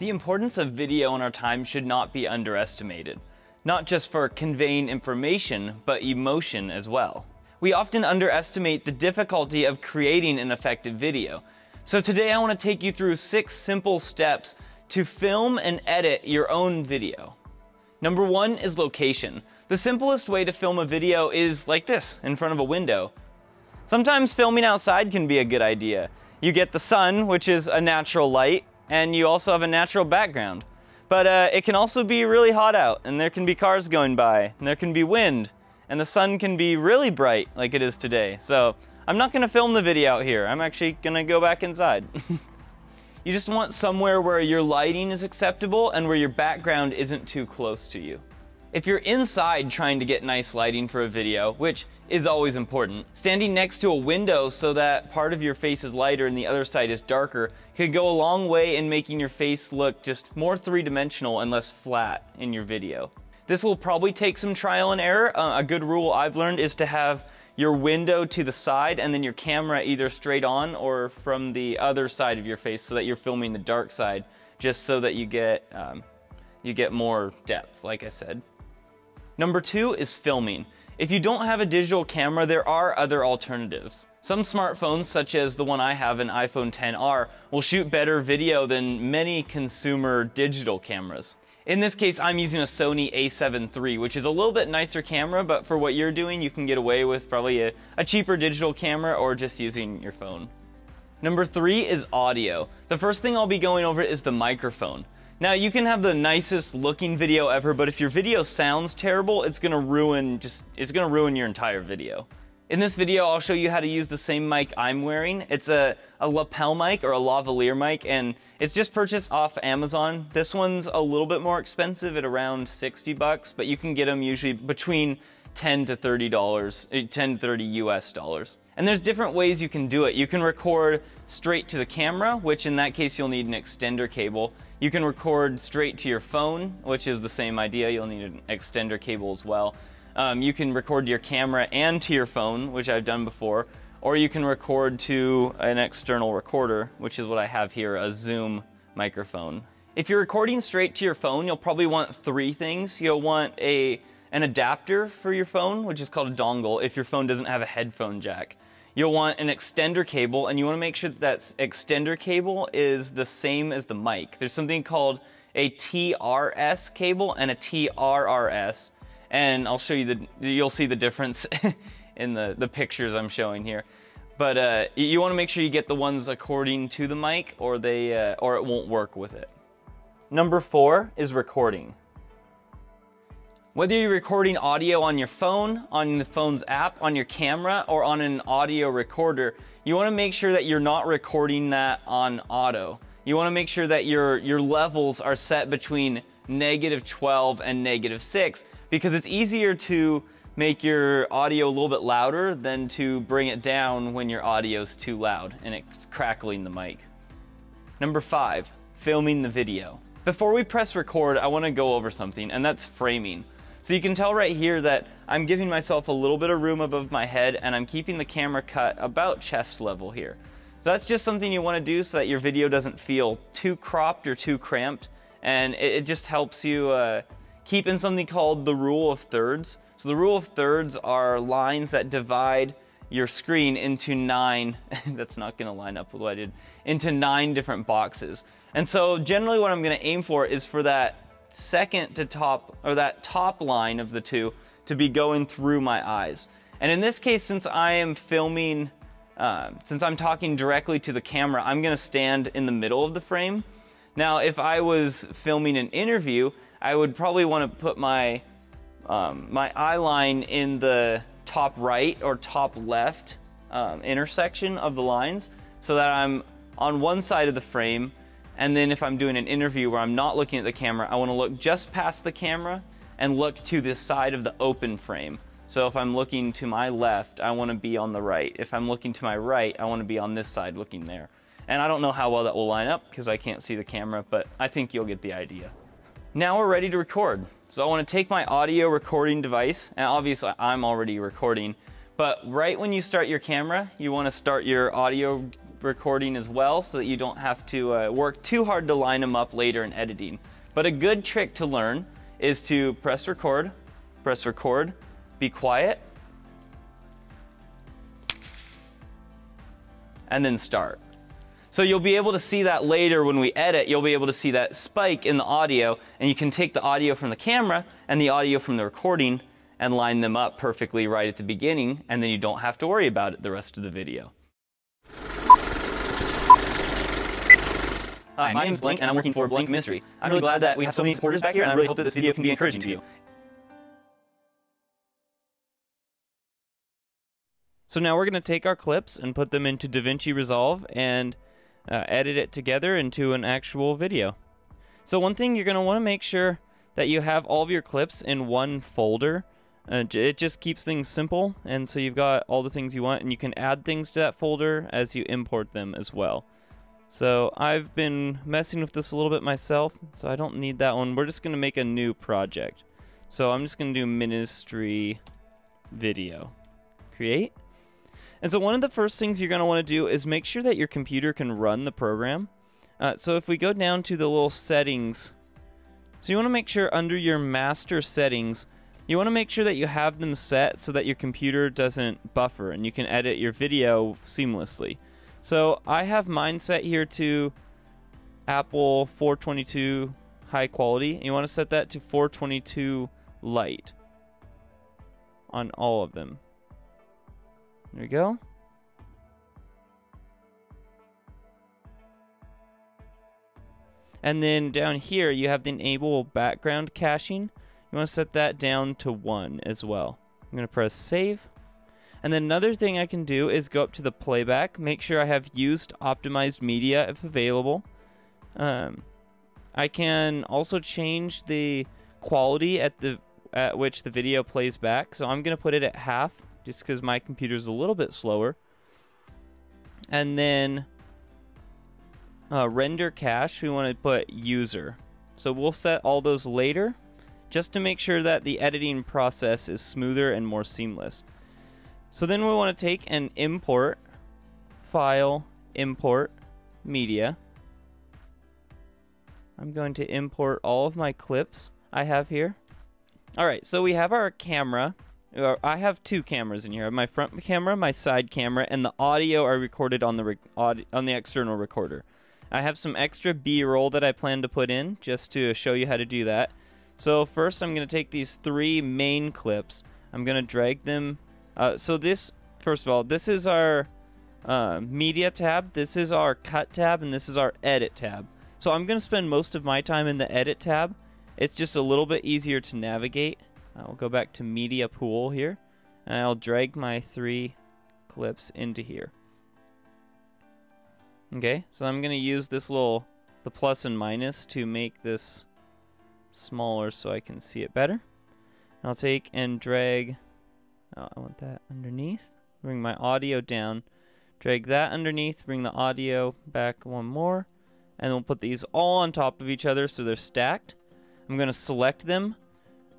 The importance of video in our time should not be underestimated, not just for conveying information, but emotion as well. We often underestimate the difficulty of creating an effective video. So today I want to take you through 6 simple steps to film and edit your own video. Number 1 is location. The simplest way to film a video is like this, in front of a window. Sometimes filming outside can be a good idea. You get the sun, which is a natural light, and you also have a natural background. But it can also be really hot out, and there can be cars going by, and there can be wind, and the sun can be really bright like it is today. So I'm not gonna film the video out here. I'm actually gonna go back inside. You just want somewhere where your lighting is acceptable and where your background isn't too close to you. If you're inside trying to get nice lighting for a video, which is always important, standing next to a window so that part of your face is lighter and the other side is darker could go a long way in making your face look just more three-dimensional and less flat in your video. This will probably take some trial and error. A good rule I've learned is to have your window to the side and then your camera either straight on or from the other side of your face so that you're filming the dark side, just so that you get more depth, like I said. Number 2 is filming. If you don't have a digital camera, there are other alternatives. Some smartphones, such as the one I have, an iPhone XR, will shoot better video than many consumer digital cameras. In this case, I'm using a Sony a7 III, which is a little bit nicer camera, but for what you're doing, you can get away with probably a cheaper digital camera or just using your phone. Number 3 is audio. The first thing I'll be going over is the microphone. Now, you can have the nicest looking video ever, but if your video sounds terrible, it's gonna ruin your entire video. In this video, I'll show you how to use the same mic I'm wearing. It's a lapel mic or a lavalier mic, and it's just purchased off Amazon. This one's a little bit more expensive at around 60 bucks, but you can get them usually between $10 to $30, $10 to $30 US. And there's different ways you can do it. You can record straight to the camera, which in that case you'll need an extender cable. You can record straight to your phone, which is the same idea. You'll need an extender cable as well. You can record to your camera and to your phone, which I've done before, or you can record to an external recorder, which is what I have here, a Zoom microphone. If you're recording straight to your phone, you'll probably want 3 things. You'll want an adapter for your phone, which is called a dongle, if your phone doesn't have a headphone jack. You'll want an extender cable, and you want to make sure that extender cable is the same as the mic. There's something called a TRS cable and a TRRS, and I'll show you you'll see the difference in the pictures I'm showing here. But you want to make sure you get the ones according to the mic, or it won't work with it. Number 4 is recording. Whether you're recording audio on your phone, on the phone's app, on your camera, or on an audio recorder, you want to make sure that you're not recording that on auto. You want to make sure that your levels are set between -12 and -6, because it's easier to make your audio a little bit louder than to bring it down when your audio's too loud and it's crackling the mic. Number 5, filming the video. Before we press record, I want to go over something, and that's framing. So you can tell right here that I'm giving myself a little bit of room above my head, and I'm keeping the camera cut about chest level here. So that's just something you want to do so that your video doesn't feel too cropped or too cramped, and it just helps you keep in something called the rule of thirds. So the rule of thirds are lines that divide your screen into 9, that's not going to line up with what I did, into 9 different boxes. And so generally what I'm going to aim for is for that second to top, or that top line of the 2 to be going through my eyes. And in this case, since I am filming, since I'm talking directly to the camera, I'm going to stand in the middle of the frame. Now, if I was filming an interview, I would probably want to put my eye line in the top right or top left intersection of the lines, so that I'm on one side of the frame. And then if I'm doing an interview where I'm not looking at the camera, I want to look just past the camera and look to the side of the open frame. So if I'm looking to my left, I want to be on the right. If I'm looking to my right, I want to be on this side looking there. And I don't know how well that will line up because I can't see the camera, but I think you'll get the idea. Now we're ready to record. So I want to take my audio recording device, and obviously I'm already recording, but right when you start your camera, you want to start your audio recording as well, so that you don't have to work too hard to line them up later in editing. But a good trick to learn is to press record, be quiet, and then start. So you'll be able to see that later when we edit. You'll be able to see that spike in the audio, and you can take the audio from the camera and the audio from the recording and line them up perfectly right at the beginning, and then you don't have to worry about it the rest of the video. Hi, my name's Blink, and I'm working for Blink Mystery. I'm really glad that we have so many supporters back here, and I really hope that this video can be encouraging to you. So now we're going to take our clips and put them into DaVinci Resolve and edit it together into an actual video. So one thing, you're going to want to make sure that you have all of your clips in one folder. It just keeps things simple, and so you've got all the things you want, and you can add things to that folder as you import them as well. So I've been messing with this a little bit myself, so I don't need that one. We're just going to make a new project. So I'm just going to do Ministry Video. Create. And so one of the first things you're going to want to do is make sure that your computer can run the program. So if we go down to the little settings, so you want to make sure under your master settings, you want to make sure that you have them set so that your computer doesn't buffer and you can edit your video seamlessly. So I have mine set here to Apple 422 high quality. You want to set that to 422 light on all of them. There we go. And then down here you have the enable background caching. You want to set that down to 1 as well. I'm going to press save. And then another thing I can do is go up to the playback, make sure I have used optimized media if available. I can also change the quality at which the video plays back. So I'm going to put it at half, just because my computer is a little bit slower. And then render cache, we want to put user. So we'll set all those later, just to make sure that the editing process is smoother and more seamless. So then we want to take and import, file, import, media. I'm going to import all of my clips I have here. Alright, so we have our camera. I have two cameras in here. I have my front camera, my side camera, and the audio are recorded on the external recorder. I have some extra B-roll that I plan to put in just to show you how to do that. So first I'm going to take these 3 main clips. I'm going to drag them. So this, first of all, this is our media tab, this is our cut tab, and this is our edit tab. So I'm going to spend most of my time in the edit tab. It's just a little bit easier to navigate. I'll go back to media pool here, and I'll drag my 3 clips into here. Okay, so I'm going to use this the plus and minus to make this smaller so I can see it better. I'll take and drag, I want that underneath, bring my audio down, drag that underneath, bring the audio back one more, and we'll put these all on top of each other so they're stacked. I'm going to select them,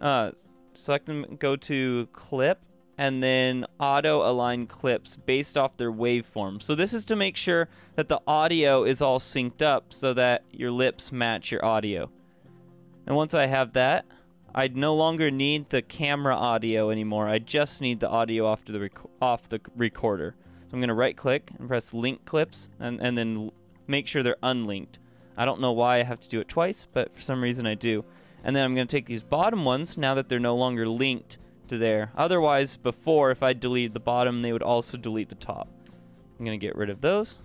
go to clip, and then auto align clips based off their waveform. So this is to make sure that the audio is all synced up so that your lips match your audio. And once I have that, I no longer need the camera audio anymore. I just need the audio off the recorder. So I'm going to right click and press link clips and then make sure they're unlinked. I don't know why I have to do it twice, but for some reason I do. And then I'm going to take these bottom ones now that they're no longer linked to there. Otherwise, before, if I delete the bottom, they would also delete the top. I'm going to get rid of those.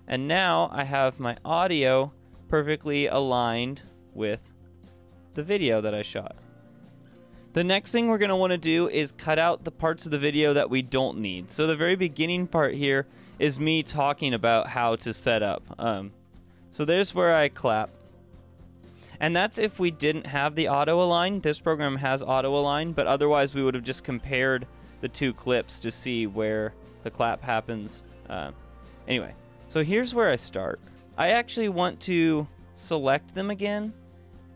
And now I have my audio perfectly aligned with the video that I shot. The next thing we're going to want to do is cut out the parts of the video that we don't need. So the very beginning part here is me talking about how to set up. So there's where I clap. And that's if we didn't have the auto align. This program has auto align, but otherwise we would have just compared the 2 clips to see where the clap happens. Anyway, so here's where I start. I actually want to select them again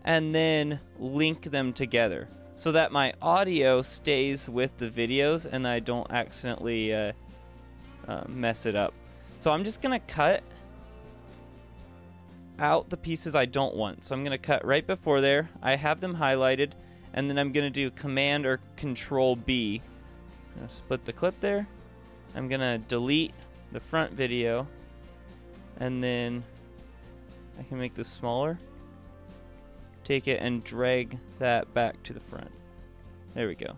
and then link them together so that my audio stays with the videos and I don't accidentally mess it up. So I'm just gonna cut out the pieces I don't want. So I'm gonna cut right before there. I have them highlighted, and then I'm gonna do Command or Control B. I'm gonna split the clip there. I'm gonna delete the front video, and then I can make this smaller. Take it and drag that back to the front. There we go.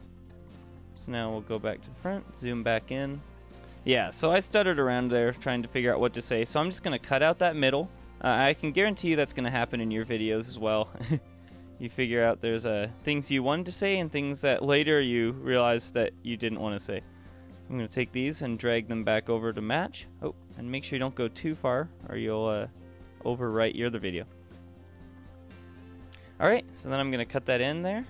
So now we'll go back to the front, zoom back in. Yeah, so I stuttered around there trying to figure out what to say. So I'm just gonna cut out that middle. I can guarantee you that's gonna happen in your videos as well. You figure out there's things you wanted to say and things that later you realize that you didn't want to say. I'm going to take these and drag them back over to match. Oh, and make sure you don't go too far or you'll overwrite your other video. Alright, so then I'm going to cut that in there.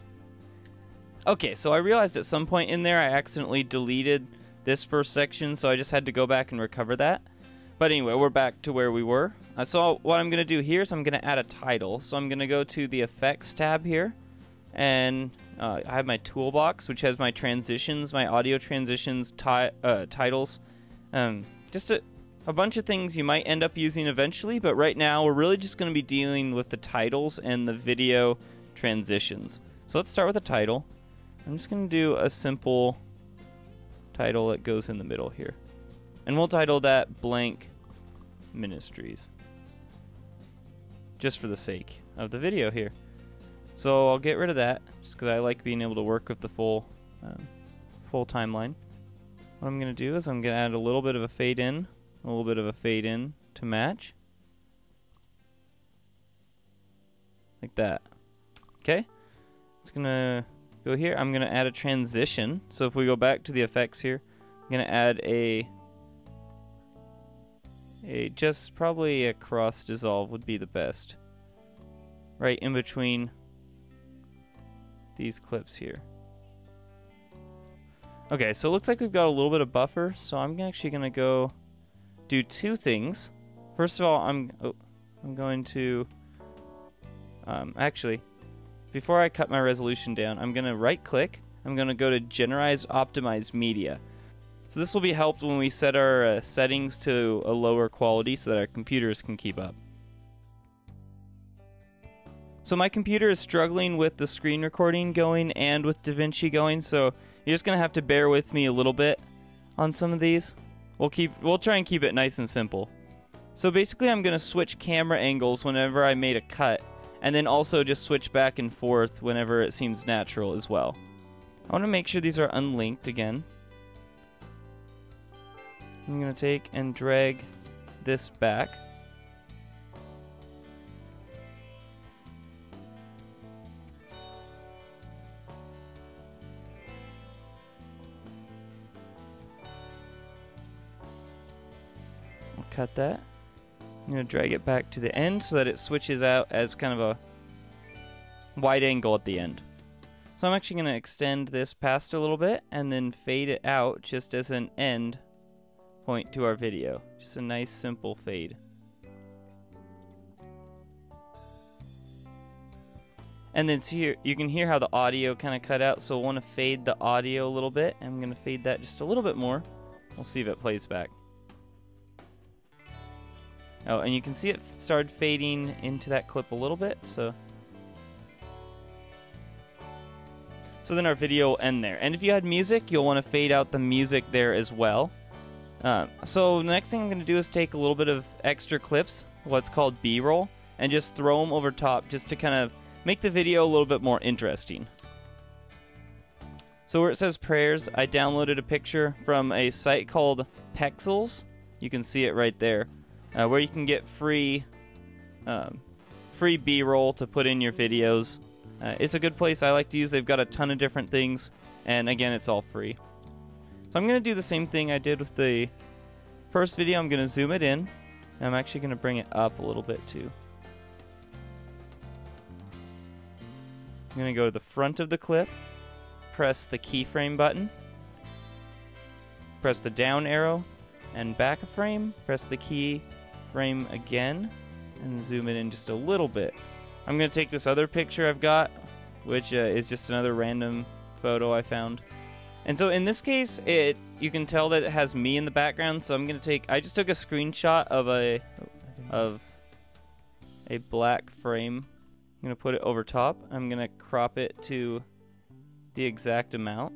Okay, so I realized at some point in there I accidentally deleted this first section, so I just had to go back and recover that. But anyway, we're back to where we were. So what I'm going to do here is I'm going to add a title. So I'm going to go to the Effects tab here, and I have my toolbox, which has my transitions, my audio transitions, titles. Just a bunch of things you might end up using eventually, but right now we're really just going to be dealing with the titles and the video transitions. So let's start with a title. I'm just going to do a simple title that goes in the middle here. And we'll title that Blank Ministries, just for the sake of the video here. So I'll get rid of that, just because I like being able to work with the full timeline. What I'm going to do is I'm going to add a little bit of a fade in, a little bit of a fade in to match. Like that. Okay? It's going to go here. I'm going to add a transition. So if we go back to the effects here, I'm going to add just probably a cross dissolve would be the best. Right in between these clips here. Okay, so it looks like we've got a little bit of buffer, so I'm actually going to go do two things. First of all, I'm going to actually, before I cut my resolution down, I'm going to right click. I'm going to go to Generate Optimize Media. So this will be helped when we set our settings to a lower quality so that our computers can keep up. So my computer is struggling with the screen recording going and with DaVinci going, so you're just gonna have to bear with me a little bit on some of these. We'll try and keep it nice and simple. So basically I'm gonna switch camera angles whenever I made a cut, and then also just switch back and forth whenever it seems natural as well. I want to make sure these are unlinked again. I'm going to take and drag this back. I'll cut that. I'm going to drag it back to the end so that it switches out as kind of a wide angle at the end. So I'm actually going to extend this past a little bit and then fade it out just as an end point to our video. Just a nice simple fade. And then see here, you can hear how the audio kind of cut out, so I want to fade the audio a little bit. I'm going to fade that just a little bit more. We'll see if it plays back. Oh, and you can see it started fading into that clip a little bit, so then our video will end there. And if you had music, you'll want to fade out the music there as well. So the next thing I'm going to do is take a little bit of extra clips, what's called B-roll, and just throw them over top just to kind of make the video a little bit more interesting. So where it says prayers, I downloaded a picture from a site called Pexels. You can see it right there, where you can get free B-roll to put in your videos. It's a good place I like to use. They've got a ton of different things, and again, it's all free. So I'm going to do the same thing I did with the first video. I'm going to zoom it in, and I'm actually going to bring it up a little bit too. I'm going to go to the front of the clip, press the keyframe button, press the down arrow, and back a frame, press the keyframe again, and zoom it in just a little bit. I'm going to take this other picture I've got, which is just another random photo I found, And so in this case, you can tell that it has me in the background. So I'm gonna I just took a screenshot of a black frame. I'm gonna put it over top. I'm gonna crop it to the exact amount.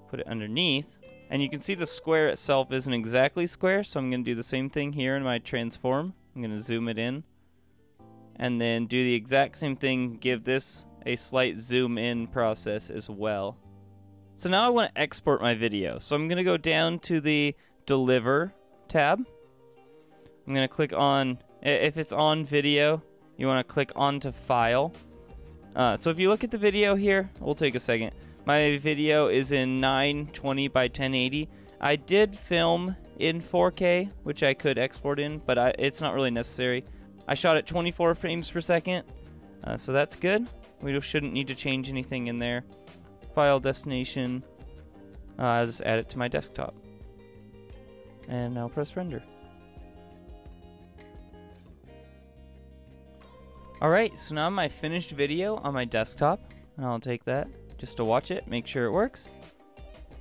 Put it underneath. And you can see the square itself isn't exactly square, so I'm gonna do the same thing here in my transform. I'm gonna zoom it in. And then do the exact same thing, give this a slight zoom in process as well. So now I want to export my video. So I'm going to go down to the Deliver tab. I'm going to click on, if it's on video, you want to click onto File. So if you look at the video here, we'll take a second. My video is in 920 by 1080. I did film in 4K, which I could export in, but it's not really necessary. I shot at 24 frames per second, so that's good. We shouldn't need to change anything in there. File destination. I'll just add it to my desktop. And now press render. Alright, so now my finished video on my desktop. And I'll take that just to watch it, make sure it works.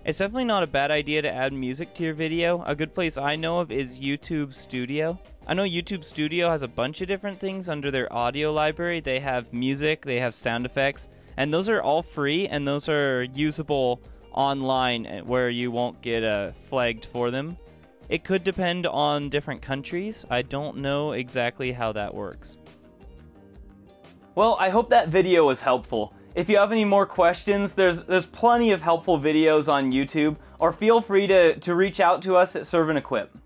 It's definitely not a bad idea to add music to your video. A good place I know of is YouTube Studio. I know YouTube Studio has a bunch of different things under their audio library. They have music, they have sound effects, and those are all free, and those are usable online where you won't get flagged for them. It could depend on different countries. I don't know exactly how that works. Well, I hope that video was helpful. If you have any more questions, there's plenty of helpful videos on YouTube, or feel free to reach out to us at Serve and Equip.